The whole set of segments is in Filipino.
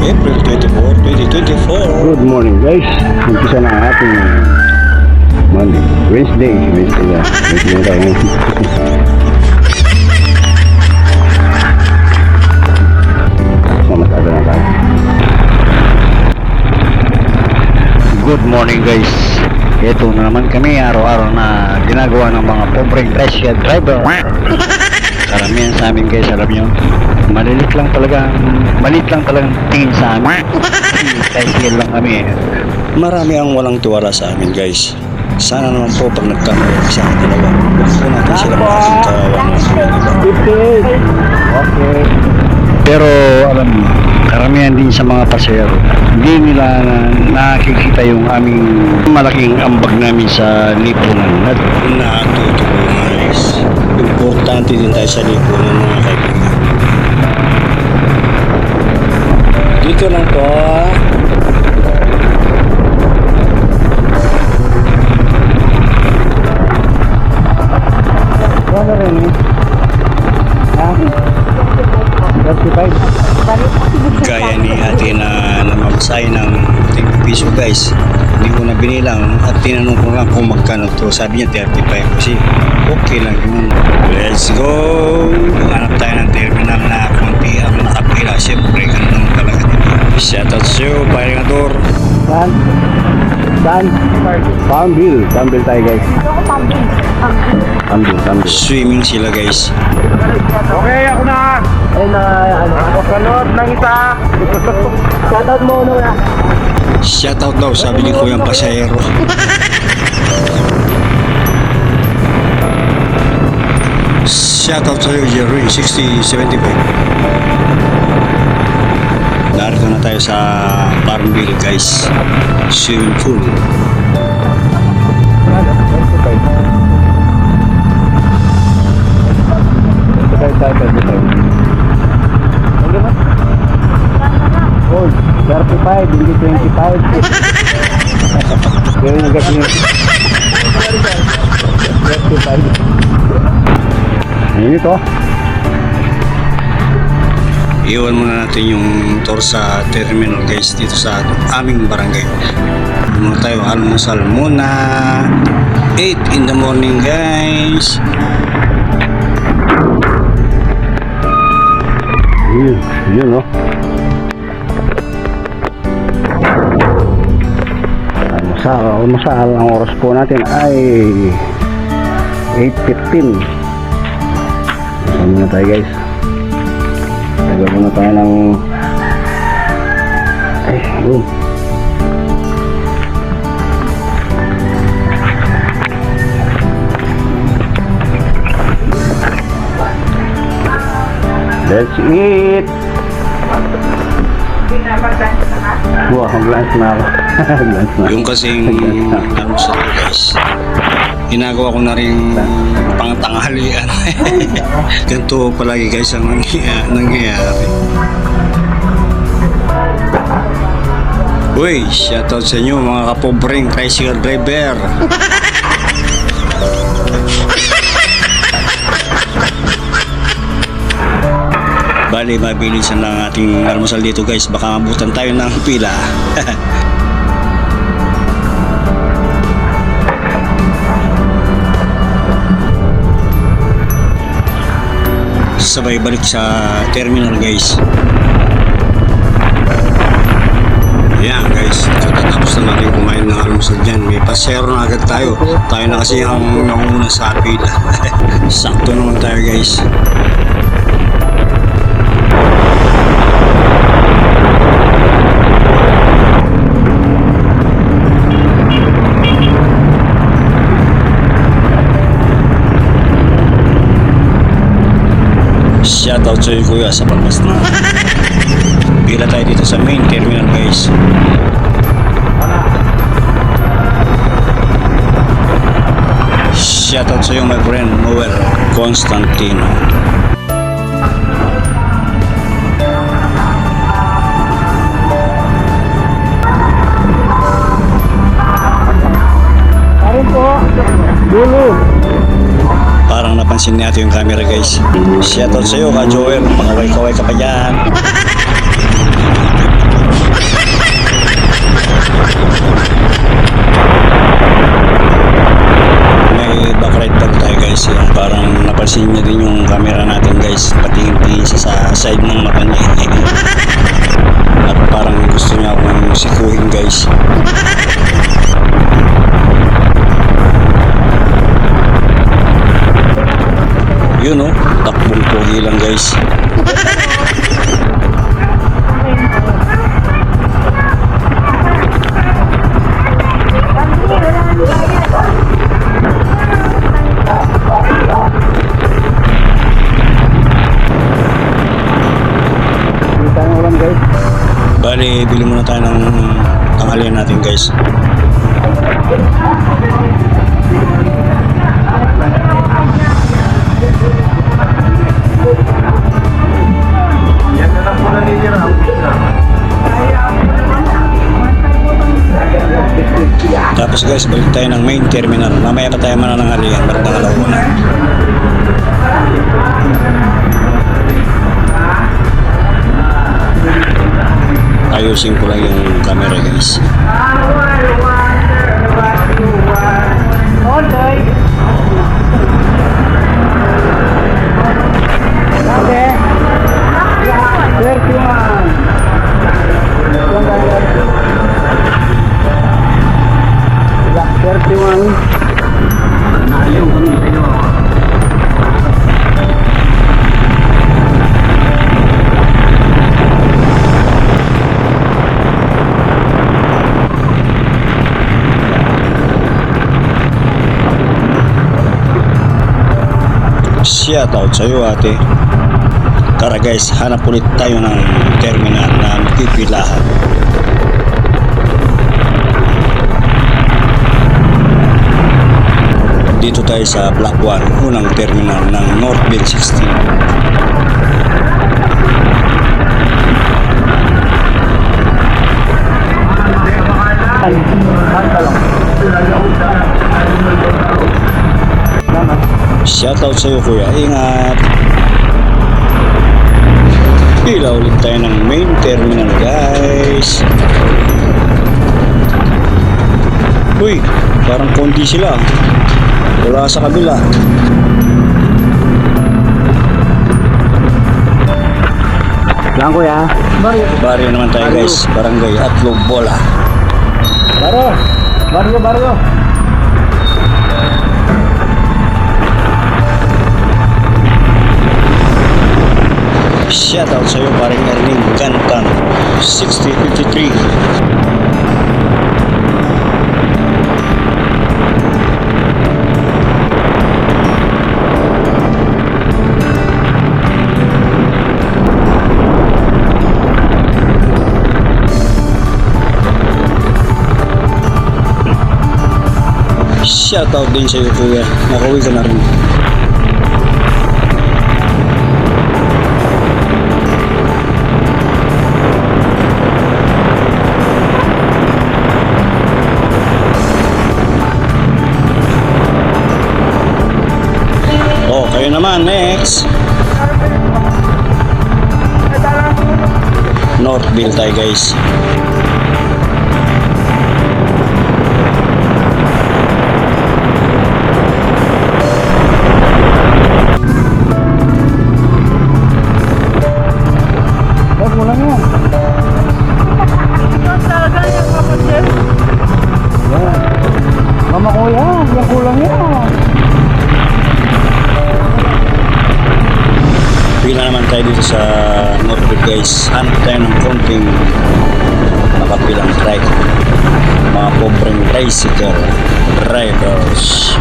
April 24, 2024. Good morning guys. Umpisa na ang ating Monday. Wednesday na. Wednesday na tayo. Mamasada na tayo. Good morning guys. Ito na naman kami araw-araw na ginagawa ng mga pobreng Russia driver. Karamihan sa amin guys, alam nyo, maliit lang talagang tingin sa amin. Tricycle lang kami. Marami ang walang tiwala sa amin guys. Sana naman po pag nagkamali sa akin dalawa, huwag po natin sila makasing kawawa ng Okay. Pero alam mo, karamihan din sa mga pasahero, hindi nila nakikita yung aming malaking ambag namin sa lipunan. At natutulungan guys. Importante din tayo sa lipunan mga kaibigan. Dito lang po. ano rin eh? Gaya ni ate na namamasay ng 10 piso guys. Hindi ko na binilang at tinanong ko lang kung magkano to. Sabi niya 35 kasi okay lang yun. Let's go! Hanap tayo ng terminal na konti ang nakapila. Siyempre ganun talaga dito. Shoutout sa'yo, Paringador. Saan? Farmville tayo guys. Farmville. Swimming sila guys. Okay, ako na. Ay na, ano? Sunod ng isa. Shoutout mo na. Shoutout daw, sabi ni Kuyang Pasahero. Shoutout sa'yo, Jerry, 6075. Narito na tayo sa Farmville guys. Swimming pool. Oh, 35, hindi 25. Pero nagas niyo. 35. Ayun ito. Iwan muna natin yung tour sa terminal guys dito sa aming barangay. Muna tayo almusal muna. 8 in the morning guys. Yun oh. Almusal. Ang oras po natin ay 8:15. Saan muna tayo guys? Tagal muna tayo ng yun. Let's eat! Wah, glance na ako. Yung kasing almusal guys, ginagawa ko na rin pangtanghalian. Ganito palagi guys ang nangyayari. Uy, shoutout sa inyo mga kapobreng tricycle driver. Bali, mabilisan lang ating almusal dito guys. Baka mabutan tayo ng pila. Sabay balik sa terminal guys. Yan guys, tatapos na natin kumain ng almusal dyan. May pasero na agad tayo. Tayo na kasi ang nauna sa pila. Sakto naman tayo guys. Shoutout sa iyo kuya sa pagpas na. Pila tayo dito sa main terminal guys. Shoutout sa iyo my friend Noel Constantino. Karin po. Dulo. Parang napansin natin yung camera guys. Shoutout sa'yo ka Joel, makaway-kaway ka pa dyan. yung camera natin guys, patingin-tingin siya sa side ng mata niya. At parang gusto niya akong sikuhin guys. Yun oh, takbong pogi lang guys. Bali, bili muna tayo ng tanghalian natin guys. Tapos guys, balik tayo ng main terminal. Mamaya pa tayo manananghalian, bandang alauna. Ayusin ko lang yung camera guys. Shout out sa iyo ate. Tara guys, hanap ulit tayo ng terminal na magpipilahan. Dito tayo sa Block 1, unang terminal ng Northbelt 16. Shoutout sa iyo kuya, ingat. Pila ulit tayo ng main terminal guys. Uy, parang konti sila. Wala sa kabila. Lang kuya. Baryo naman tayo guys, barangay Atlog Bola. Baryo. Shoutout sa iyo paring Erling Gantan 6053. Shoutout din sa iyo kuya, nakauwi ka na rin. Oh, kayo naman, next. Northville tayo guys. Mama kuya, yung kulang yan. Pila naman tayo dito sa Northville guys. Hanap tayo ng konting makapilang trike. Mga pobreng tricycle drivers.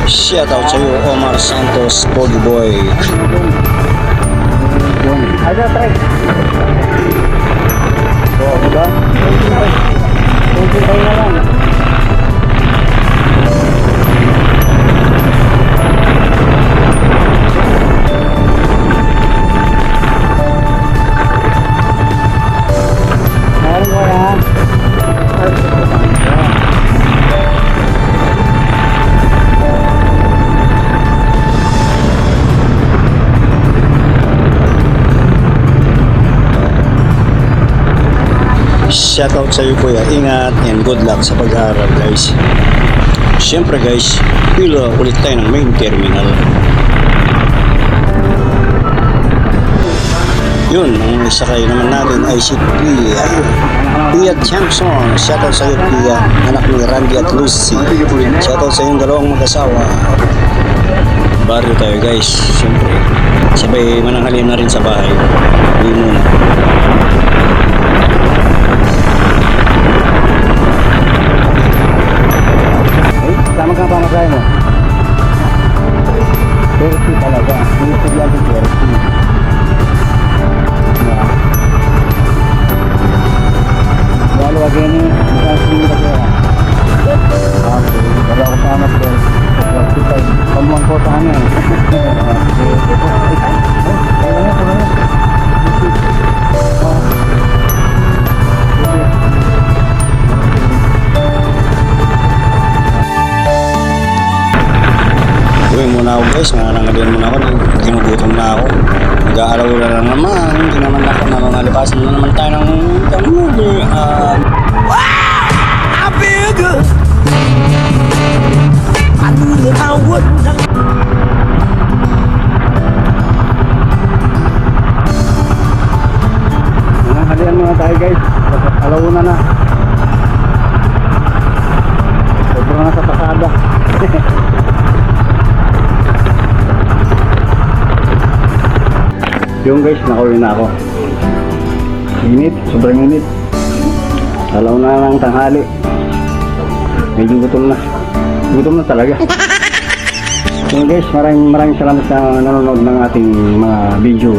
Shoutout sa iyo Omar Santos, Pogi Boy. Ada trek. Oh, diba? Tunggu tayo na lang. Meron mo yan. shoutout sa iyo kuya. Ingat and good luck sa pag-aaral guys. Siyempre guys, pila ulit tayo ng main terminal. Yun, ang isakay naman natin ay si Pia Jackson. Shoutout sa iyo Pia, anak ni Randy at Lucy. Shoutout sa iyong dalawang mag-asawa. Barrio tayo guys, siyempre. Sabay mananghalim na rin sa bahay. Uwi muna. Tama ka pa masaya mo? 30 talaga. Hindi ko lang 30. Lalu lagi ni kasih lagi. Kalau aku sama tu, kita kamuan kota ni. Uwi muna ako guys, nangangalin muna ako. Ginugutom na ako. Nag-aalaw-ala lang naman. Hindi naman ako namangalipasan na naman tayo ng movie. Wow, I feel good. I knew that I wouldn't. Nanghalian muna tayo guys. Alauna na. Sobrang na sa pasada. Yung guys, nakauwi na ako. Init, sobrang init. Alaw na ng tanghali. Medyo gutom na. Gutom na talaga. Yung guys, maraming salamat sa nanonood ng ating mga video.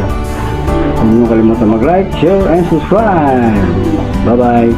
Huwag niyo kalimutan mag-like, share, and subscribe. Bye-bye.